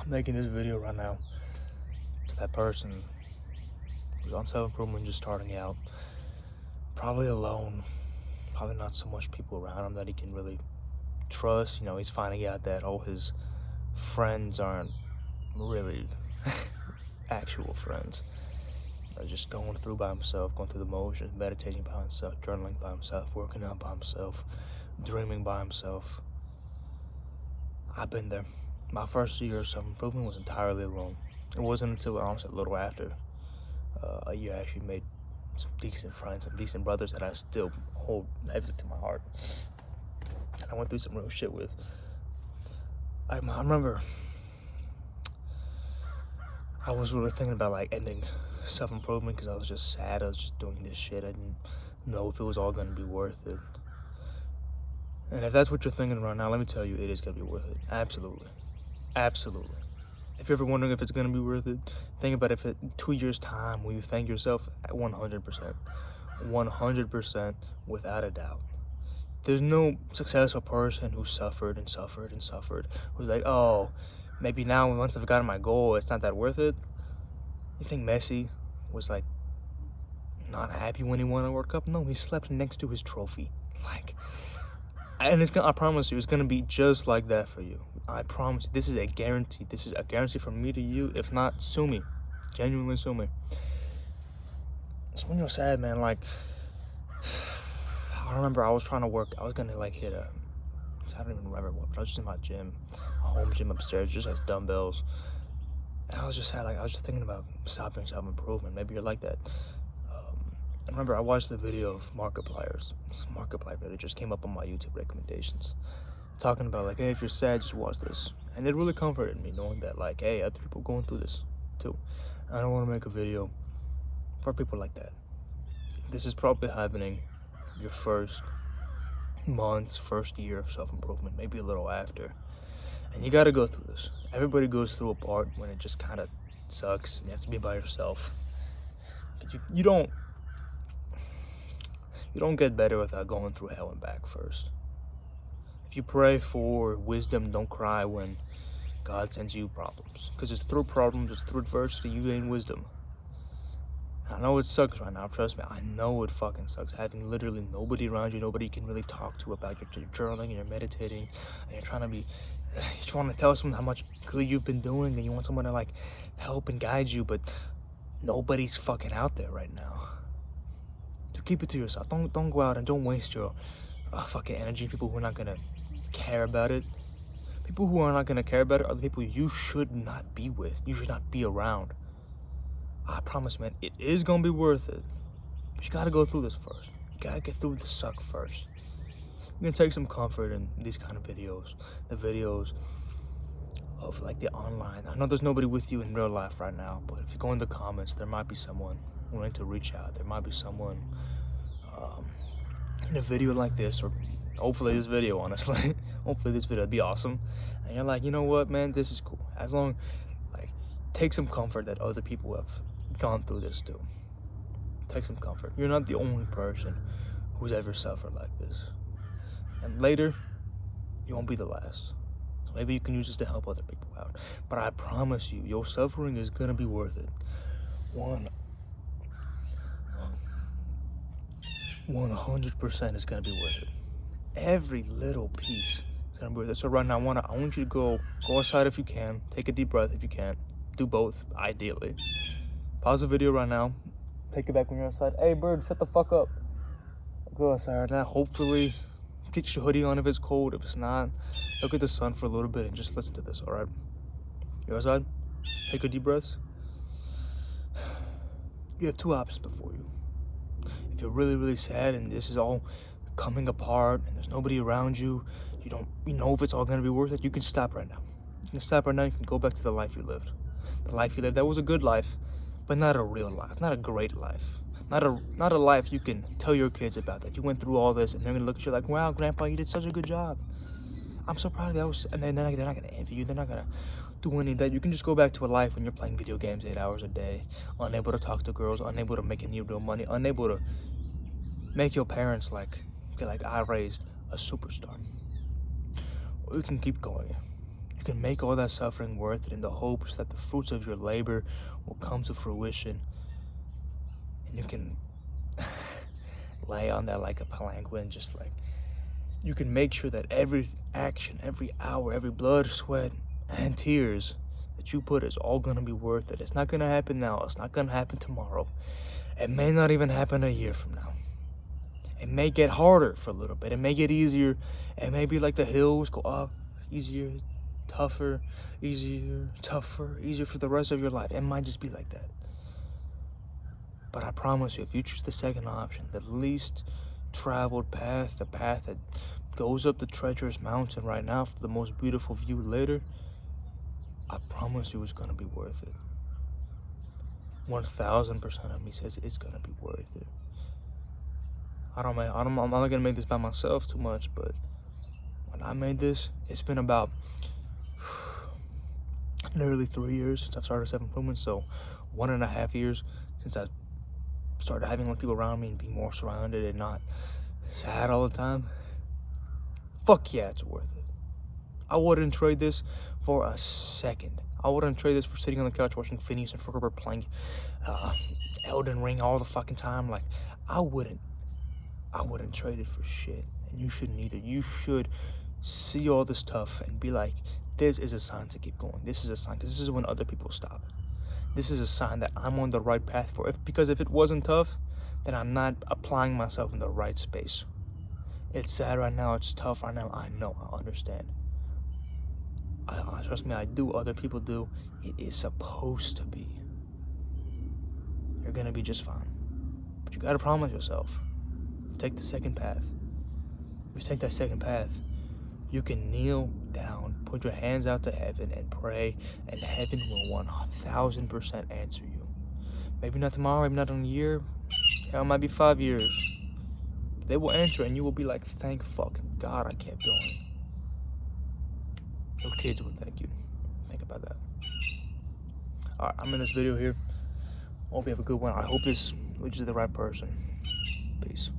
making this video right now to that person who's on self-improvement, just starting out, probably alone, probably not so much people around him that he can really trust. You know, he's finding out that all his friends aren't really actual friends. You know, just going through by himself, going through the motions, meditating by himself, journaling by himself, working out by himself, dreaming by himself. I've been there. My first year of self-improvement was entirely alone. It wasn't until honestly a little after a year I actually made some decent friends, some decent brothers that I still hold heavy to my heart. And I went through some real shit with. I remember I was really thinking about like ending self-improvement because I was just sad. I was just doing this shit. I didn't know if it was all going to be worth it. And if that's what you're thinking right now, let me tell you, it is going to be worth it. Absolutely. Absolutely. If you're ever wondering if it's going to be worth it, think about if in 2 years' time, will you thank yourself? 100%. 100% without a doubt. There's no successful person who suffered and suffered and suffered, who's like, oh, maybe now once I've gotten my goal, it's not that worth it. You think Messi was like not happy when he won a World Cup? No, he slept next to his trophy. Like, and I promise you, it's gonna be just like that for you. I promise you, this is a guarantee. This is a guarantee from me to you. If not, sue me. Genuinely sue me. It's when you're sad, man. Like, I remember I was trying to work. I was gonna like hit I don't even remember what, but I was just in my gym, a home gym upstairs, just has dumbbells. And I was just sad. Like, I was just thinking about stopping self-improvement. Maybe you're like that. I remember I watched the video of Markiplier's. Some Markiplier video just came up on my YouTube recommendations, talking about like, hey, if you're sad, just watch this. And it really comforted me knowing that like, hey, other people going through this too. I don't want to make a video for people like that. This is probably happening your first months, first year of self-improvement, maybe a little after. And you got to go through this. Everybody goes through a part when it just kind of sucks and you have to be by yourself. You don't get better without going through hell and back first. If you pray for wisdom, don't cry when God sends you problems. Because it's through problems, it's through adversity, you gain wisdom. And I know it sucks right now, trust me. I know it fucking sucks. Having literally nobody around you, nobody you can really talk to about your journaling and you're meditating. And you're trying to tell someone how much good you've been doing. And you want someone to like help and guide you. But nobody's fucking out there right now. Keep it to yourself. Don't go out and don't waste your fucking energy. People who are not gonna care about it. People who are not gonna care about it are the people you should not be with. You should not be around. I promise, man, it is gonna be worth it. But you gotta go through this first. You gotta get through the suck first. You're gonna take some comfort in these kind of videos. The videos of like the online. I know there's nobody with you in real life right now, but if you go in the comments, there might be someone willing to reach out. There might be someone in a video like this, or hopefully this video, honestly. Hopefully this video would be awesome. And you're like, you know what, man, this is cool. As long, like, take some comfort that other people have gone through this too. Take some comfort. You're not the only person who's ever suffered like this. And later, you won't be the last. So maybe you can use this to help other people out. But I promise you, your suffering is gonna be worth it. 100% is gonna be worth it. Every little piece is gonna be worth it. So right now, I want you to go outside if you can. Take a deep breath if you can. Do both, ideally. Pause the video right now. Take it back when you're outside. Hey, bird, shut the fuck up. Go outside right now. Hopefully, get your hoodie on if it's cold. If it's not, look at the sun for a little bit and just listen to this, all right? You're outside? Take a deep breath. You have two options before you. If you're really, really sad and this is all coming apart and there's nobody around you, you know if it's all gonna be worth it, you can stop right now. You can stop right now, you can go back to the life you lived. The life you lived, that was a good life, but not a real life, not a great life. Not a life you can tell your kids about, that you went through all this and they're gonna look at you like, wow, grandpa, you did such a good job. I'm so proud of you. And then they're not gonna envy you, they're not gonna do any of that. You can just go back to a life when you're playing video games 8 hours a day, unable to talk to girls, unable to make any real money, unable to make your parents feel like I raised a superstar. Or you can keep going. You can make all that suffering worth it in the hopes that the fruits of your labor will come to fruition. And you can lay on that like a palanquin, just like, you can make sure that every action, every hour, every blood, sweat, and tears that you put is all gonna be worth it. It's not gonna happen now. It's not gonna happen tomorrow. It may not even happen a year from now. It may get harder for a little bit. It may get easier. It may be like the hills go up, easier, tougher, easier, tougher, easier for the rest of your life. It might just be like that. But I promise you, if you choose the second option, the least traveled path, the path that goes up the treacherous mountain right now for the most beautiful view later, I promise you it's gonna be worth it. 1000% of me says it's gonna be worth it. I'm not gonna make this by myself too much, but when I made this, it's been about nearly 3 years since I've started self-improvement, so 1.5 years since I started having like people around me and being more surrounded and not sad all the time. Fuck yeah, it's worth it. I wouldn't trade this for a second. I wouldn't trade this for sitting on the couch watching Phineas and Ferb playing Elden Ring all the fucking time. Like, I wouldn't trade it for shit. And you shouldn't either. You should see all this stuff and be like, this is a sign to keep going. This is a sign, because this is when other people stop. This is a sign that I'm on the right path because if it wasn't tough, then I'm not applying myself in the right space. It's sad right now, it's tough right now, I know, I understand. I trust me, I do, other people do. It is supposed to be. You're gonna be just fine. But you gotta promise yourself, take the second path. If you take that second path, you can kneel down, put your hands out to heaven and pray, and heaven will 1000% answer you. Maybe not tomorrow, maybe not in a year, it might be 5 years. They will answer and you will be like, thank fucking God I kept going. Your kids will thank you. Think about that. Alright, I'm in this video here. Hope you have a good one. I hope this reaches the right person. Peace.